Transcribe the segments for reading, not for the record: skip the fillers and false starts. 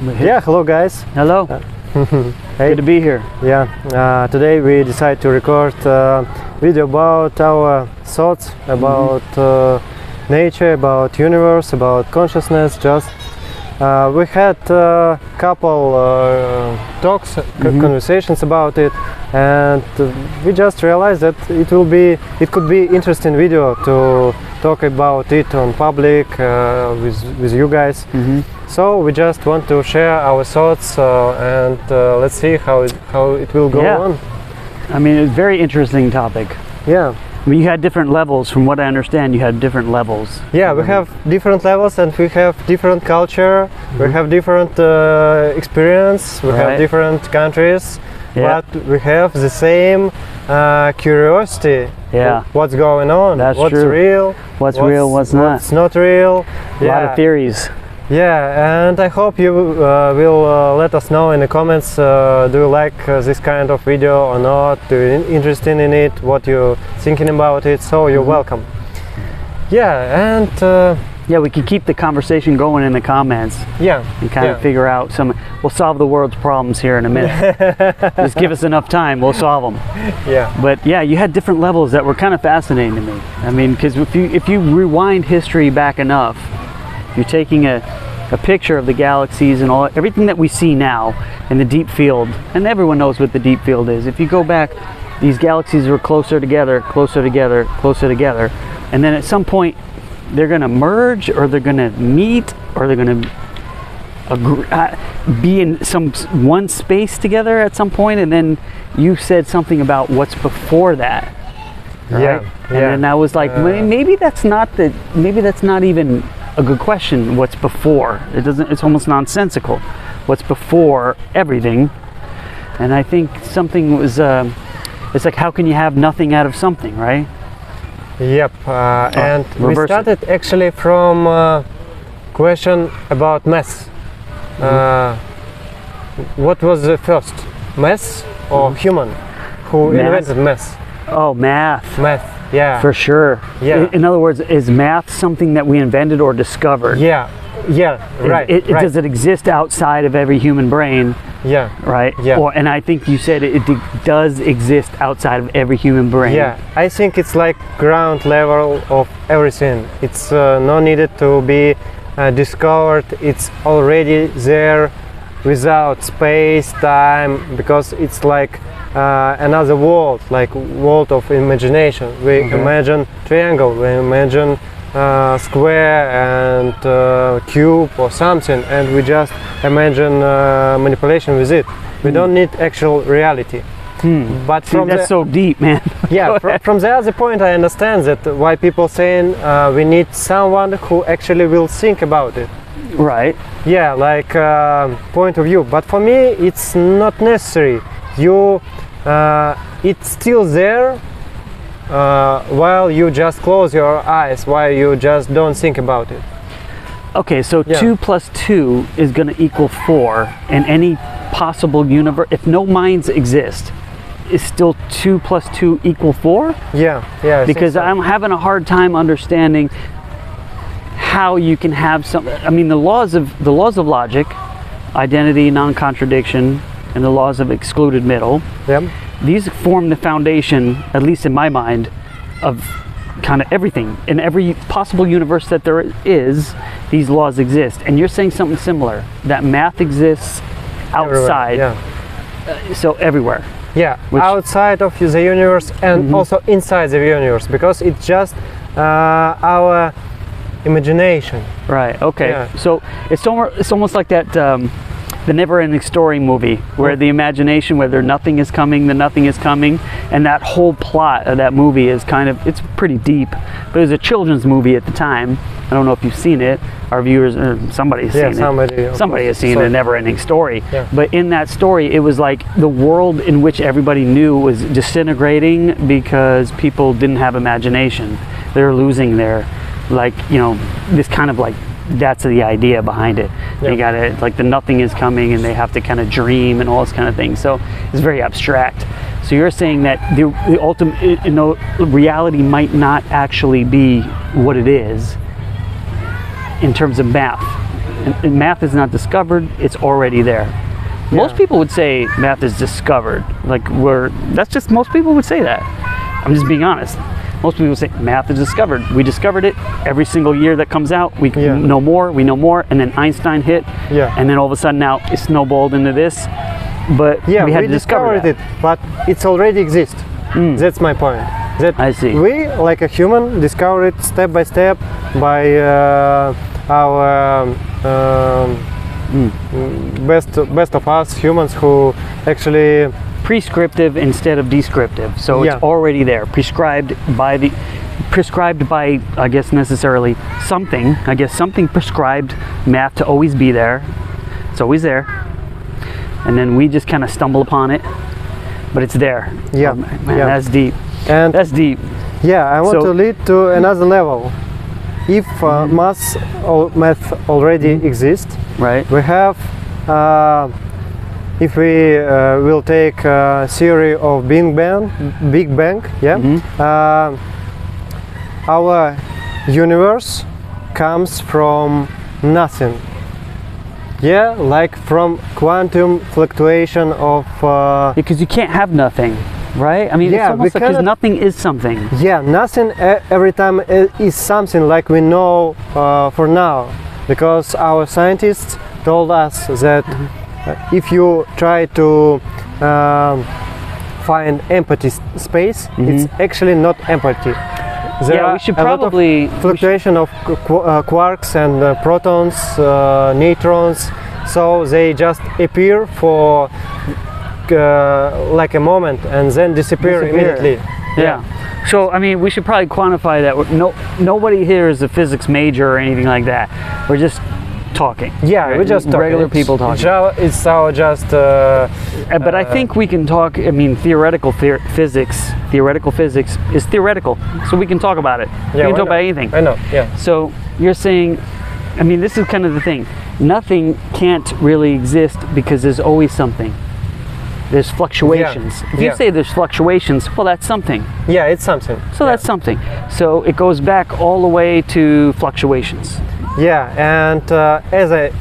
Yeah, hello guys. Hello. Hey. Good to be here. Yeah, today we decided to record a video about our thoughts about nature, about universe, about consciousness. Just we had a couple talks, conversations about it, and we just realized that it could be interesting video to talk about it on public with you guys. So we just want to share our thoughts and let's see how it will go on. I mean, it's a very interesting topic. Yeah. I mean, you had different levels. From what I understand, you had different levels. Yeah, we have different levels and we have different culture. We have different experience. We have different countries. Yeah. But we have the same curiosity. Yeah. What's going on? That's what's true. real? What's real? What's not? What's not real? A lot of theories. Yeah, and I hope you will let us know in the comments. Do you like this kind of video or not? Do you interested in it? What you're thinking about it? So you're welcome. Yeah, and yeah, we can keep the conversation going in the comments. Yeah, and kind of figure out some. We'll solve the world's problems here in a minute. Just give us enough time, we'll solve them. Yeah. But yeah, you had different levels that were kind of fascinating to me. I mean, because if you rewind history back enough, you're taking a picture of the galaxies and everything that we see now in the deep field, and everyone knows what the deep field is. If you go back, these galaxies were closer together, closer together, closer together, and then at some point they're going to merge, or they're going to meet, or they're going to be in one space together at some point. And then you said something about what's before that, right? Yeah. And then I was like, maybe that's not even a good question. What's before? It's almost nonsensical. What's before everything? And I think something was it's like, how can you have nothing out of something, right? Yep. And we started actually from question about math. What was the first, math or human? Who invented math? Oh, math. Math. Yeah, for sure. Yeah. In other words, is math something that we invented or discovered? Yeah. Right. Does it exist outside of every human brain? Yeah. Right. Yeah. And I think you said it does exist outside of every human brain. Yeah. I think it's like ground level of everything. It's not needed to be discovered. It's already there, without space, time, because it's like another world, like world of imagination. We imagine triangle, we imagine square and cube or something, and we just imagine manipulation with it. We don't need actual reality. But that's so deep, man. Yeah, from the other point, I understand that why people saying we need someone who actually will think about it. Right. Yeah, like point of view. But for me, it's not necessary. It's still there while you just close your eyes, while you just don't think about it. Okay, so 2 plus 2 is going to equal 4 in any possible universe. If no minds exist, is still 2 plus 2 equal 4? Yeah. Because I'm having a hard time understanding how you can have something. I mean, the laws of logic, identity, non-contradiction, and the laws of excluded middle. Yep. These form the foundation, at least in my mind, of kind of everything. In every possible universe that there is, these laws exist. And you're saying something similar, that math exists outside, so everywhere. Yeah, outside of the universe and also inside the universe, because it's just our imagination. Right. Okay. So it's almost like that the Never-Ending Story movie, where the imagination, where nothing is coming, and that whole plot of that movie is it's pretty deep. But it was a children's movie at the time. I don't know if you've seen it. Our viewers, somebody's seen it. Somebody has seen the Never-Ending Story. Yeah. But in that story, it was like the world in which everybody knew was disintegrating because people didn't have imagination. They were losing their, this kind of like, that's the idea behind it. They got it, like the nothing is coming, and they have to kind of dream and all this kind of thing. So it's very abstract. So you're saying that the ultimate, reality might not actually be what it is in terms of math. and math is not discovered, it's already there. Most people would say math is discovered. Like most people would say that. I'm just being honest. Most people say math is discovered. We discovered it every single year that comes out. We know more, and then Einstein hit, and then all of a sudden now it snowballed into this. But we had to discover it, but it's already exists. That's my point. That I see. We, like a human, discover it step by step by our best of us humans who actually prescriptive instead of descriptive, so it's already there, prescribed by I guess necessarily something prescribed math to always be there. It's always there, and then we just kind of stumble upon it, but it's there. That's deep. And that's deep. I want to lead to another level. If math already exists, right, we have if we will take a theory of Big Bang, our universe comes from nothing. Like from quantum fluctuation of. Because you can't have nothing, right? I mean, it's almost like because nothing is something. Nothing every time is something, like we know for now, because our scientists told us that. If you try to find empty space, it's actually not empty. There are we should probably a lot of fluctuation of quarks and protons, neutrons, so they just appear for like a moment and then disappear immediately. So I mean, we should probably quantify that. Nobody here is a physics major or anything like that. We're just talking. We're just talking. Regular people talking. It's our just. But I think we can talk. I mean, theoretical physics. Theoretical physics is theoretical, so we can talk about it. We can talk about anything. I know. So you're saying, I mean, this is kind of the thing. Nothing can't really exist because there's always something. There's fluctuations. If you say there's fluctuations, well, that's something. It's something. So that's something. So it goes back all the way to fluctuations. And as I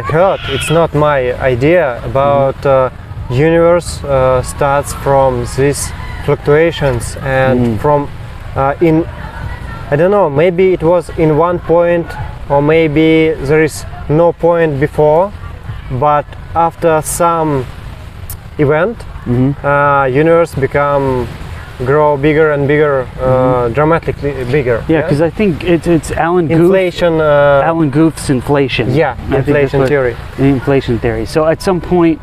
heard, it's not my idea about universe starts from these fluctuations and from I don't know, maybe it was in one point, or maybe there is no point before, but after some event, universe grow bigger and bigger, dramatically bigger. Because I think it's Alan Gouff's inflation. Inflation theory. Inflation theory. So at some point,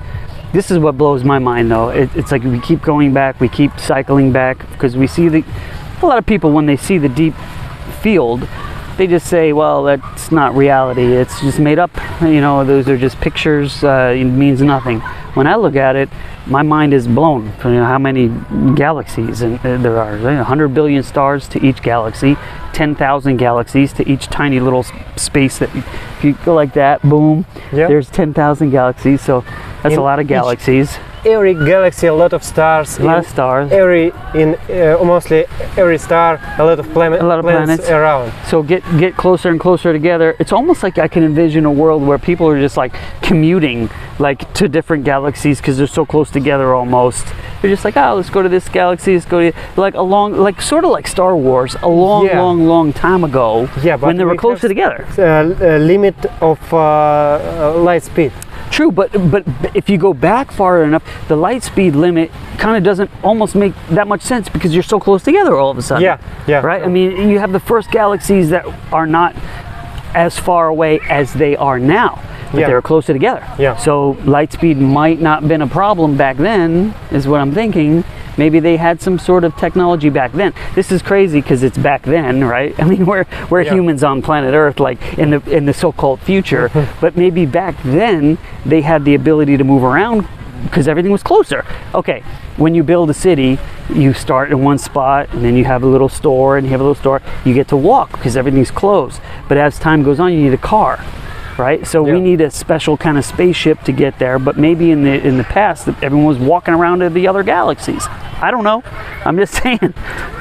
this is what blows my mind, though. It's like we keep going back, we keep cycling back, because we see a lot of people, when they see the deep field, they just say, well, that's not reality, it's just made up, those are just pictures, it means nothing. When I look at it, my mind is blown for how many galaxies there are. 100 billion stars to each galaxy, 10,000 galaxies to each tiny little space. That if you go like that, boom, there's 10,000 galaxies. So that's a lot of galaxies. Every galaxy, a lot of stars. A lot of stars. Mostly every star, a lot of planets around. So get closer and closer together. It's almost like I can envision a world where people are just like commuting like to different galaxies because they're so close together almost. They're just like, let's go to this galaxy, let's go to sort of like Star Wars a long time ago. When they were closer together. Limit of light speed. True, but if you go back far enough, the light speed limit kind of doesn't almost make that much sense because you're so close together all of a sudden. Right? I mean, you have the first galaxies that are not as far away as they are now, but they're closer together. So light speed might not have been a problem back then, is what I'm thinking. Maybe they had some sort of technology back then. This is crazy because it's back then, right? I mean, we're humans on planet Earth, like in the so-called future. But maybe back then they had the ability to move around because everything was closer. Okay, when you build a city, you start in one spot and then you have a little store and you have a little store. You get to walk because everything's closed. But as time goes on, you need a car. Right, so we need a special kind of spaceship to get there. But maybe in the past, everyone was walking around to the other galaxies. I don't know. I'm just saying,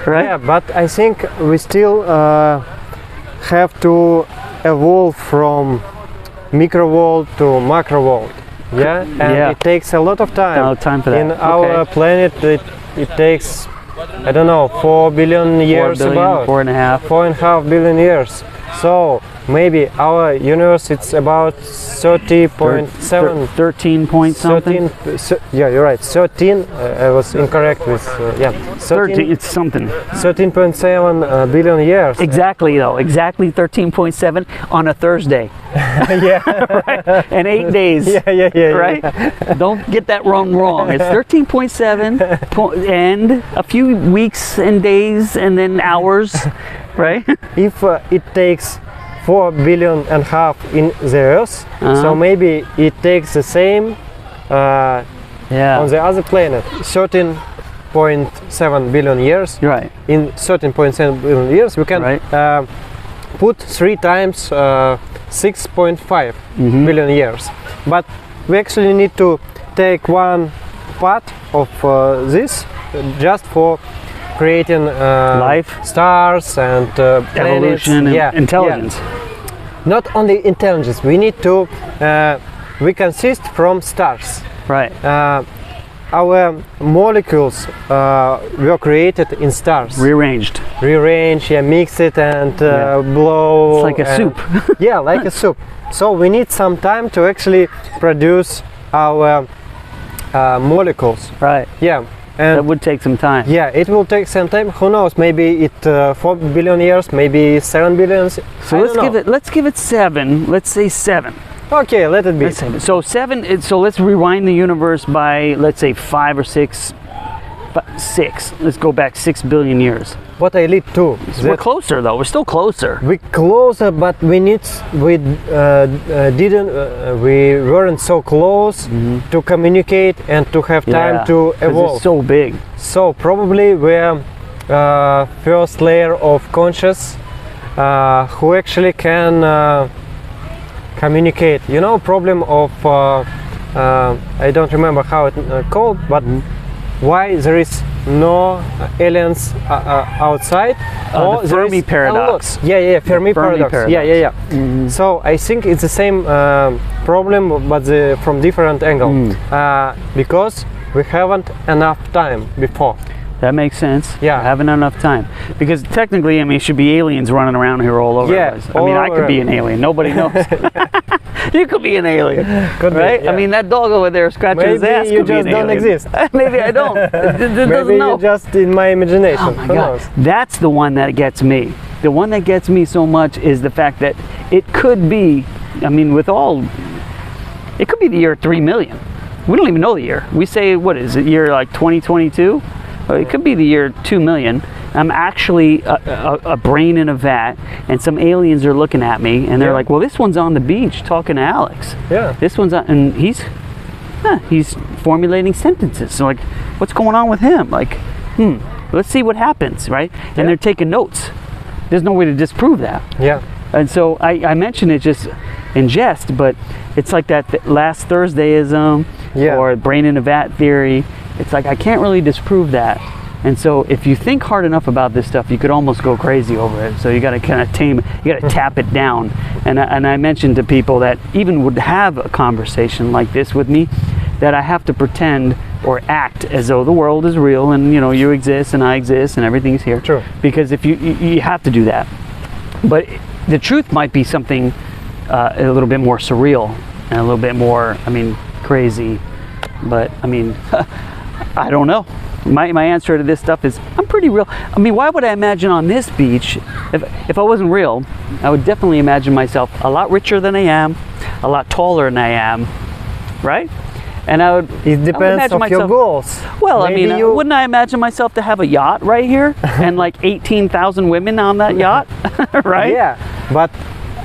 right? Yeah, but I think we still have to evolve from micro world to macro world. Yeah, and Yeah. it takes a lot of time. No time for that. In our planet, it takes, I don't know, 4 billion years, 4 billion, about 4.5. 4.5 billion years. So maybe our universe it's about 30.7. 13 point something. 13, yeah, you're right. 13. I was incorrect with yeah. 13. It's something. 13.7 billion years. Exactly though. Exactly 13.7 on a Thursday. Yeah. Right? And 8 days. Yeah. Right? Don't get that wrong. It's 13.7 and a few weeks and days and then hours, right? If it takes 4 billion and half in the Earth, so maybe it takes the same Yeah. on the other planet. 13.7 billion years. Right. In 13.7 billion years, we can put 3 times 6.5 billion years. But we actually need to take one part of this just for creating life, stars, and evolution, planets. and intelligence. Yeah. Not only intelligence, we need to. We consist from stars. Right. Our molecules were created in stars. Rearranged. Rearrange, yeah, mix it and blow. It's like a soup. Yeah, like a soup. So we need some time to actually produce our molecules. Right. Yeah. And that would take some time. Yeah, it will take some time. Who knows? Maybe it 4 billion years, maybe 7 billion. So let's give it 7. Let's say 7. Okay, let it be. So 7. So let's rewind the universe by, let's say, 5 or 6. 6. Let's go back 6 billion years. What I lead to. So we're closer though. We're still closer. We're closer, but we weren't so close to communicate and to have time to evolve. It's so big. So probably we're first layer of conscious who actually can communicate. You know, problem of I don't remember how it called, but why there is no aliens outside? The Fermi paradox. Yeah, Fermi paradox. Yeah. So I think it's the same problem, but from different angle, because we haven't enough time before. That makes sense. Yeah, having enough time, because technically, I mean, it should be aliens running around here all over. Yeah, I mean, I could be an alien. Nobody knows. You could be an alien, could right? Be, yeah. I mean, that dog over there scratching his ass. Maybe you just don't exist. Maybe I don't. It Maybe you're just in my imagination. Oh my God. That's the one that gets me. The one that gets me so much is the fact that it could be, I mean, it could be the year 3 million. We don't even know the year. We say, what is it, year like 2022? It could be the year 2 million. I'm actually a brain in a vat, and some aliens are looking at me, and they're like, well, this one's on the beach talking to Alex. Yeah. This one's on, and he's formulating sentences. So like, what's going on with him? Like, let's see what happens, right? And they're taking notes. There's no way to disprove that. Yeah. And so I mentioned it just in jest, but it's like that last Thursdayism or brain in a vat theory. It's like I can't really disprove that. And so if you think hard enough about this stuff, you could almost go crazy over it. So you got to kind of tame it, you got to tap it down. And I mentioned to people that even would have a conversation like this with me, that I have to pretend or act as though the world is real and, you know, you exist and I exist and everything's here. True. Because if you have to do that. But the truth might be something a little bit more surreal and a little bit more, I mean, crazy. But I mean, I don't know. My answer to this stuff is I'm pretty real. I mean, why would I imagine on this beach, if I wasn't real, I would definitely imagine myself a lot richer than I am, a lot taller than I am, right? And I would. It depends on your goals. Well, maybe I mean, wouldn't I imagine myself to have a yacht right here and like 18,000 women on that yacht, right? Yeah, but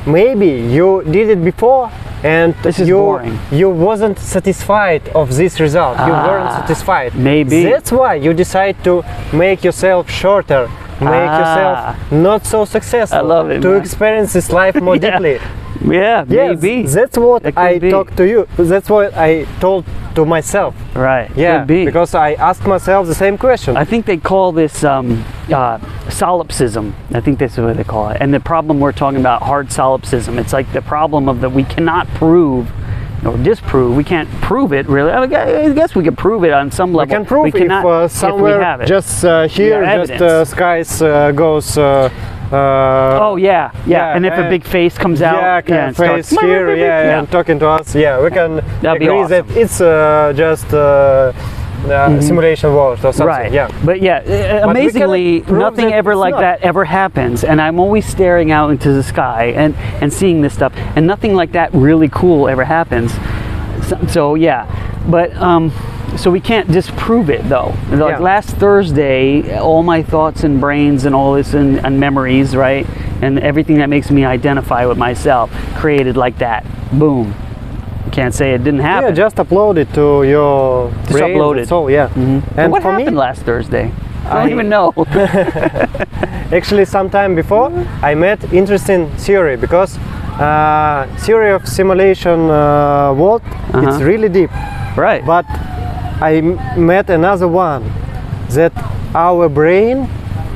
maybe you did it before. And this is boring. You wasn't satisfied of this result. You weren't satisfied. Maybe. That's why you decide to make yourself shorter, make yourself not so successful. I love it, to man. experience this life more deeply. Yeah, yes, maybe. That's what I talked to you. That's what I told to myself. Right. Yeah. Could be. Because I asked myself the same question. I think they call this solipsism. I think that's what they call it. And the problem we're talking about, hard solipsism. It's like the problem of that we cannot prove or disprove. We can't prove it really. I guess we could prove it on some level. We can prove if somewhere we have it. just here, just skies goes. Oh yeah, and if a big face comes out, and face starts, here, and talking to us, we can agree awesome. that it's just simulation world or something. Right. But amazingly, nothing ever like that ever happens, and I'm always staring out into the sky and seeing this stuff, and nothing like that really cool ever happens. So but so we can't disprove it though. Like last Thursday, all my thoughts and brains and all this and memories, right, and everything that makes me identify with myself, created like that. Boom. Can't say it didn't happen. Yeah, just upload it to your brain. Upload it. So And what happened last Thursday? I don't even know. Actually, sometime before, I met interesting theory because theory of simulation world, it's really deep. Right. But I met another one that our brain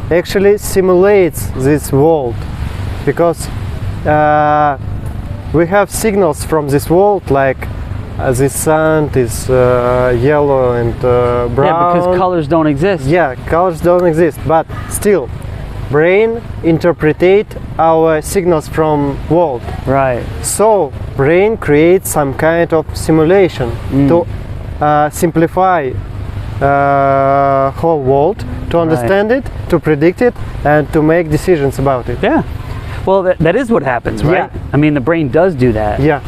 actually simulates this world because we have signals from this world, like the sun is yellow and brown. Yeah, because colors don't exist. Yeah, colors don't exist, but still, brain interpretate our signals from world. Right. So brain creates some kind of simulation to simplify whole world, to understand it, to predict it, and to make decisions about it. Yeah. Well, that is what happens, right? Yeah. I mean, the brain does do that. Yeah.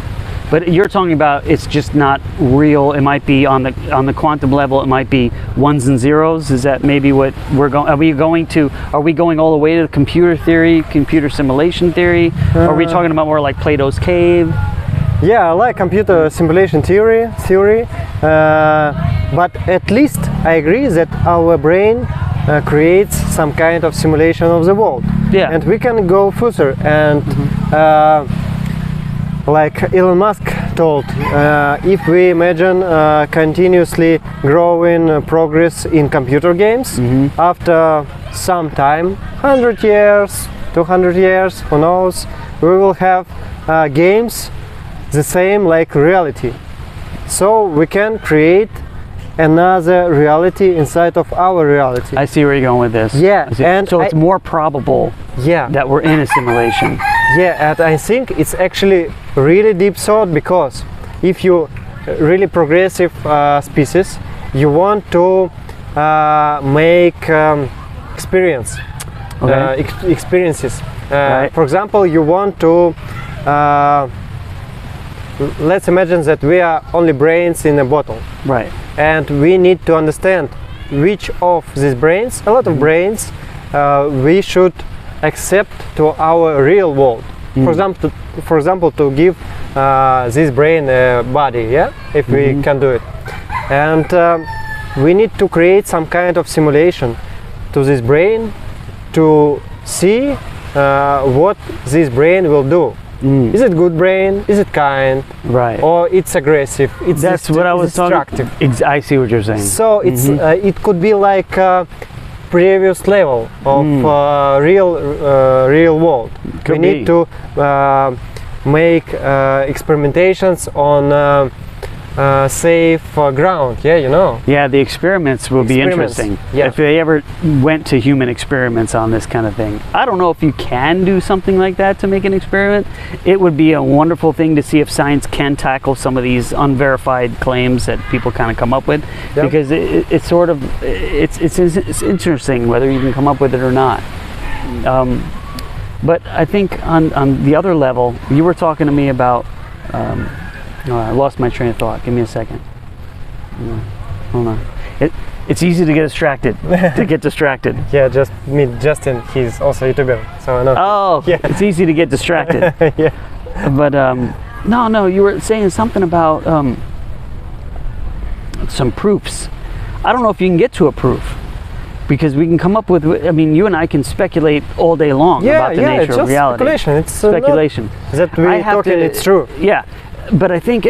But you're talking about it's just not real. It might be on the quantum level. It might be ones and zeros. Is that maybe what we're going? Are we going all the way to the computer theory, computer simulation theory? Are we talking about more like Plato's cave? Yeah, I like computer simulation theory. But at least I agree that our brain creates some kind of simulation of the world. Yeah. And we can go further and. Like Elon Musk told, if we imagine continuously growing progress in computer games, after some time, 100 years, 200 years, who knows, we will have games the same like reality. So we can create another reality inside of our reality. I see where you're going with this. Yeah, and so it's more probable that we're in a simulation. Yeah, and I think it's actually really deep thought, because if you really progressive species, you want to make experiences. Right. For example, you want to let's imagine that we are only brains in a bottle. Right. And we need to understand which of these brains, a lot of brains, we should accept to our real world. For example, to give this brain a body, if we can do it. And we need to create some kind of simulation to this brain to see what this brain will do. Is it good brain? Is it kind? Right. Or it's aggressive? That's what I was talking. I see what you're saying. So it's it could be like previous level of real world. We need to make experimentations on safe ground. Yeah, you know. Yeah, the experiments will be interesting. Yeah. If they ever went to human experiments on this kind of thing. I don't know if you can do something like that to make an experiment. It would be a wonderful thing to see if science can tackle some of these unverified claims that people kind of come up with, because it's sort of it's interesting whether you can come up with it or not. But I think on the other level, you were talking to me about. I lost my train of thought. Give me a second. Hold on. It's easy to get distracted. Yeah, just meet Justin. He's also a YouTuber, so I know. Oh, yeah. It's easy to get distracted. Yeah. But no, you were saying something about some proofs. I don't know if you can get to a proof, because we can come up with. I mean, you and I can speculate all day long about the nature of reality. Speculation. It's speculation. That we're talking, it's true. Yeah. but I think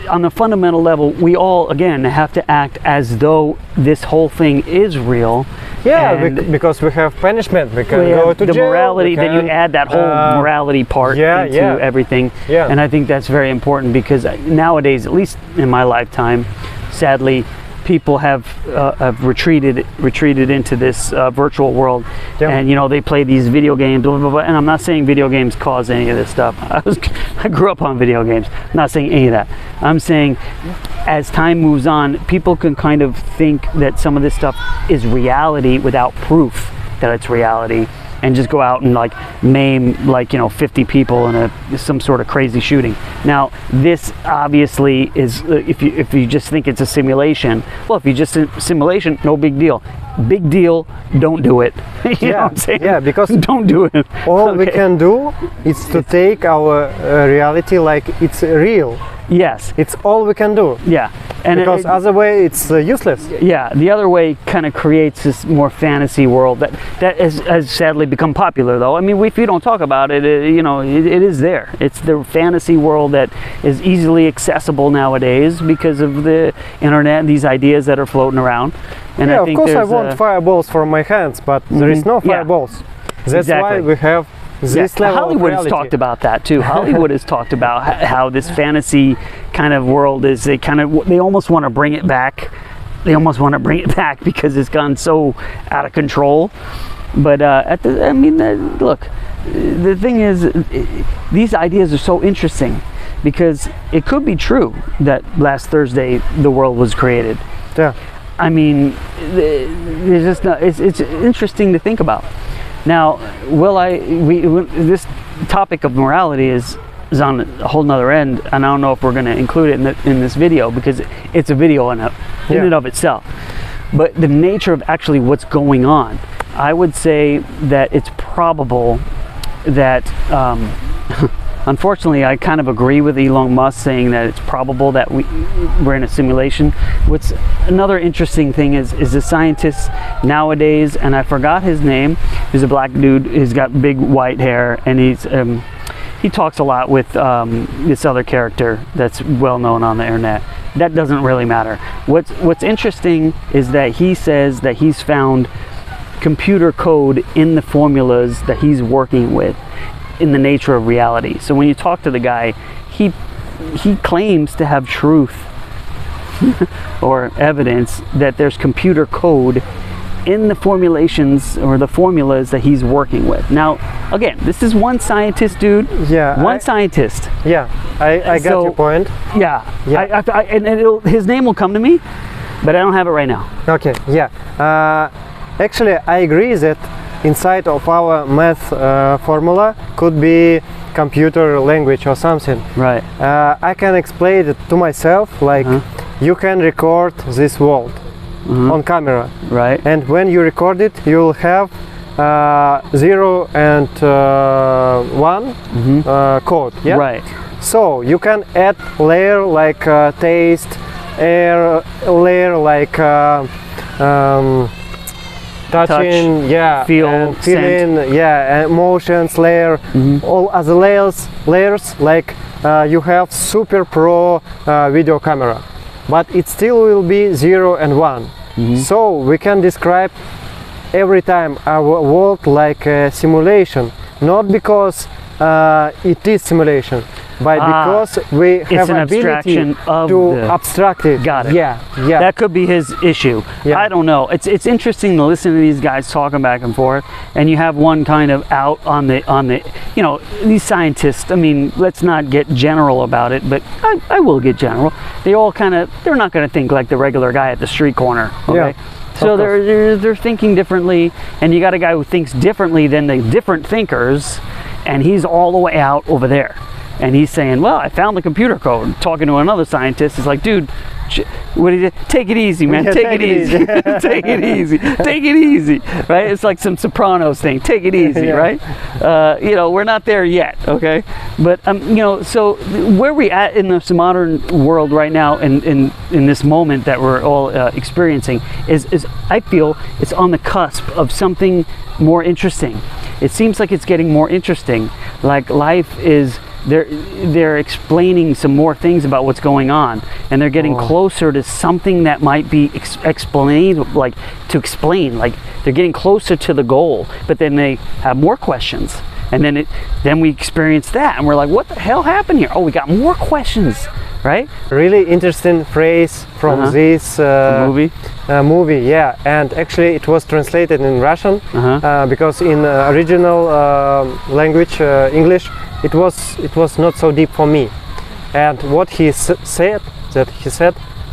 on the fundamental level, we all, again, have to act as though this whole thing is real. Yeah, And because we have punishment. We can we go have to the jail. morality, then you can, add that whole morality part yeah, into yeah. everything. Yeah. And I think that's very important, because nowadays, at least in my lifetime, sadly, people have retreated into this virtual world, Yeah. and you know, they play these video games, blah, blah, blah. And I'm not saying video games cause any of this stuff. I grew up on video games. I'm not saying any of that. I'm saying as time moves on, people can kind of think that some of this stuff is reality without proof that it's reality, and just go out and like maim, like, you know, 50 people in some sort of crazy shooting. Now, this obviously is, if you just think it's a simulation, well, if you just simulation, no big deal. Big deal, don't do it. You know what I'm saying? Yeah, because don't do it. all we can do is to take our reality like it's real. Yes. It's all we can do. Yeah. And Because other way it's useless. yeah, the other way kind of creates this more fantasy world that has sadly become popular, though. I mean, if you don't talk about it, you know, it is there. It's the fantasy world that is easily accessible nowadays because of the internet and these ideas that are floating around. And Yeah, I think of course I there's want fireballs from my hands, but there is no Yeah. fireballs. That's Exactly. why we have this level Hollywood of has reality. talked about that too. Hollywood has talked about how this fantasy kind of world is. They almost want to bring it back. They almost want to bring it back because it's gone so out of control. But look, the thing is, these ideas are so interesting because it could be true that last Thursday the world was created. Yeah. I mean, there's just not, it's interesting to think about. Now, this topic of morality is on a whole nother end, and I don't know if we're going to include it in this video, because it's a video in and of itself. But the nature of actually what's going on, I would say that it's probable that unfortunately, I kind of agree with Elon Musk saying that it's probable that we're in a simulation. What's another interesting thing is the scientists nowadays, and I forgot his name. He's a black dude. He's got big white hair, and he talks a lot with this other character that's well known on the internet. That doesn't really matter. What's interesting is that he says that he's found computer code in the formulas that he's working with, in the nature of reality. So when you talk to the guy, he claims to have truth or evidence that there's computer code in the formulations or the formulas that he's working with. Now, again, this is one scientist, dude. Yeah. One scientist. Yeah, I got your point. Yeah. Yeah. His name will come to me, but I don't have it right now. Okay, yeah. Actually, I agree that inside of our math formula could be computer language or something. Right. I can explain it to myself, like you can record this world on camera. Right. And when you record it, you'll have 0 and 1 code. Yeah. Right. So you can add layer like taste, air, layer like touching, yeah, feel, and feeling, scent. yeah, emotions layer, all other layers like you have super pro video camera, but it still will be 0 and 1. So we can describe every time our world like a simulation, not because it is simulation, but because we have an ability abstraction of to the- abstract it. Got it. Yeah, yeah. That could be his issue. Yeah. I don't know. It's interesting to listen to these guys talking back and forth, and you have one kind of out on the you know, these scientists. I mean, let's not get general about it, but I will get general. They all they're not going to think like the regular guy at the street corner. Okay. Yeah. So they're thinking differently, and you got a guy who thinks differently than the different thinkers, and he's all the way out over there. And he's saying, well, I found the computer code. Talking to another scientist, is like, dude, what did you take it easy, man? Yeah, take it easy. Take it easy. Take it easy. Right? It's like some Sopranos thing. Take it easy, Yeah. right? You know, we're not there yet, okay? But you know, so where we at in this modern world right now, in this moment that we're all experiencing, is I feel it's on the cusp of something more interesting. It seems like it's getting more interesting. Like life is they're explaining some more things about what's going on, and they're getting closer to something that might be explained, like to explain, like they're getting closer to the goal, but then they have more questions, and then we experience that, and we're like, what the hell happened here? Oh, we got more questions, right? Really interesting phrase from this movie, yeah, and actually it was translated in Russian because in original language, English, it was not so deep for me. And what he said,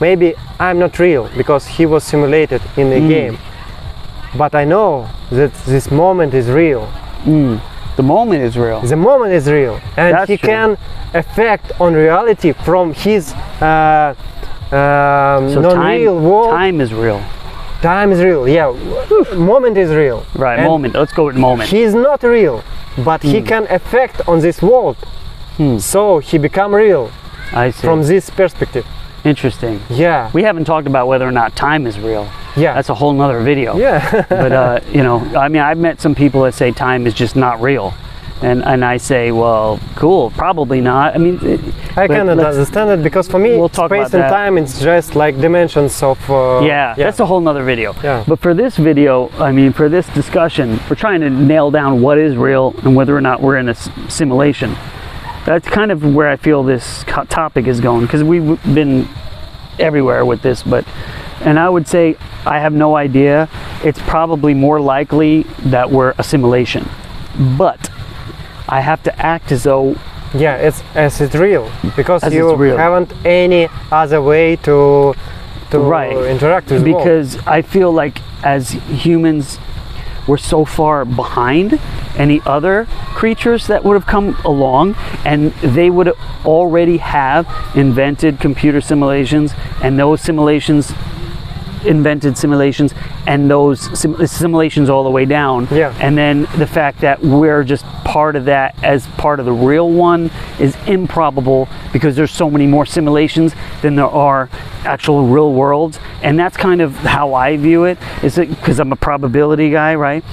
maybe I'm not real because he was simulated in the game, but I know that this moment is real. The moment is real. The moment is real, and That's he true. can affect on reality from his So non-real world. time is real. Time is real, yeah. Moment is real. Right, And moment. Let's go with moment. He is not real, but he can affect on this world. So he become real I see. from this perspective. Interesting. Yeah. We haven't talked about whether or not time is real. Yeah. That's a whole nother video. Yeah. But you know, I mean, I've met some people that say time is just not real, and I say, well, cool, probably not. I mean, I cannot understand it because for me, We'll talk space about and that. time it's just like dimensions of. yeah, that's a whole nother video. Yeah. But for this video, I mean, for this discussion, we're trying to nail down what is real and whether or not we're in a simulation. That's kind of where I feel this topic is going, because we've been everywhere with this, and I would say I have no idea. It's probably more likely that we're a simulation, but I have to act as though it's real because As you it's real. haven't any other way to interact with the world. because I feel like as humans we're so far behind any other creatures that would have come along, and they would already have invented computer simulations, and those simulations invented simulations, and those simulations all the way down. Yeah. And then the fact that we're just part of that as part of the real one is improbable, because there's so many more simulations than there are actual real worlds. And that's kind of how I view it, is because I'm a probability guy, right?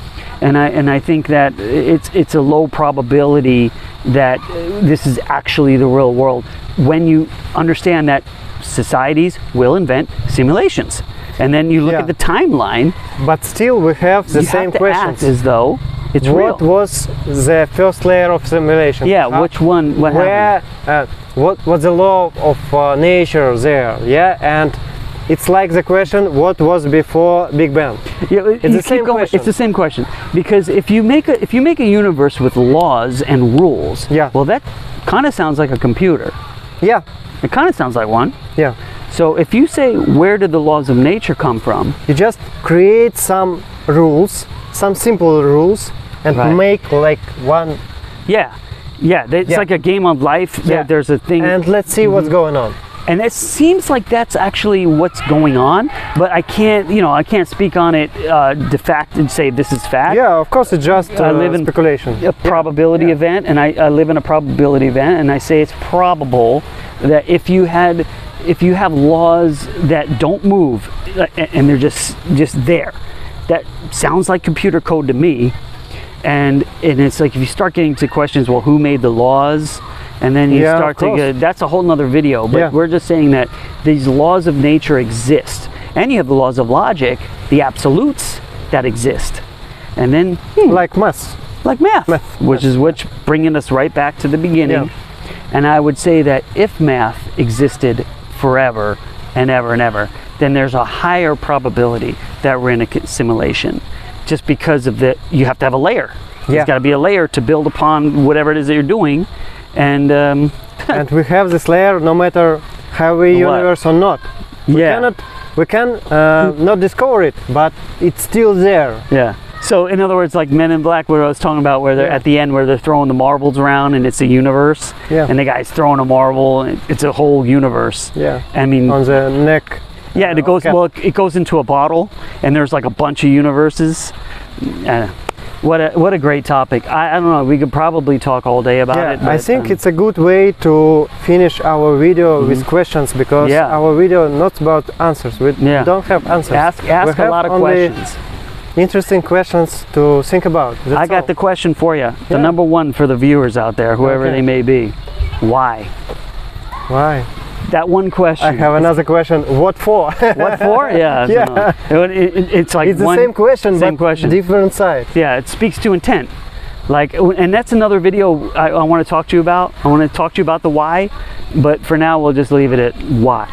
And I think that it's a low probability that this is actually the real world, when you understand that societies will invent simulations. And then you look at the timeline, but still we have the you same have to questions. act as though it's real. What was the first layer of simulation? Yeah, which one? What happened? What's the law of nature there? Yeah, and it's like the question, what was before Big Bang? Yeah, it's the same question. It's the same question, because if you make a universe with laws and rules, well, that kind of sounds like a computer. Yeah, it kind of sounds like one. Yeah. So if you say, where did the laws of nature come from? You just create some rules, some simple rules, and make like one. Yeah, it's like a game of life. Yeah. There's a thing. And let's see what's going on. And it seems like that's actually what's going on, but I can't speak on it de facto and say this is fact. Yeah, of course, it's just speculation. A probability event, and I live in a probability event, and I say it's probable that if you have laws that don't move and they're just there, that sounds like computer code to me. And it's like, if you start getting to questions, well, who made the laws? And then you start to get, that's a whole nother video, but we're just saying that these laws of nature exist, and you have the laws of logic, the absolutes that exist, and then like math, which bringing us right back to the beginning. And I would say that if math existed forever and ever and ever, then there's a higher probability that we're in a simulation, just because of you have to have a layer. There's got to be a layer to build upon whatever it is that you're doing. And and we have this layer no matter how we universe or not. We can not discover it, but it's still there. Yeah. So in other words, like Men in Black, where I was talking about, where they're at the end, where they're throwing the marbles around, and it's a universe. Yeah. And the guy's throwing a marble, and it's a whole universe. Yeah. I mean, on the neck. Yeah, and it goes it goes into a bottle, and there's like a bunch of universes. What a great topic. I don't know, we could probably talk all day about it. I think it's a good way to finish our video with questions, because our video not about answers. We don't have answers. Ask a lot of questions. interesting questions to think about. That's I got all. the question for you. The Yeah. number one for the viewers out there, whoever Okay. they may be. Why? Why? That one question. I have another question. What for? What for? Yeah. Yeah. It's like It's the one, same question, same but question. different side. Yeah, it speaks to intent. Like, and that's another video I want to talk to you about. I want to talk to you about the why, but for now we'll just leave it at why.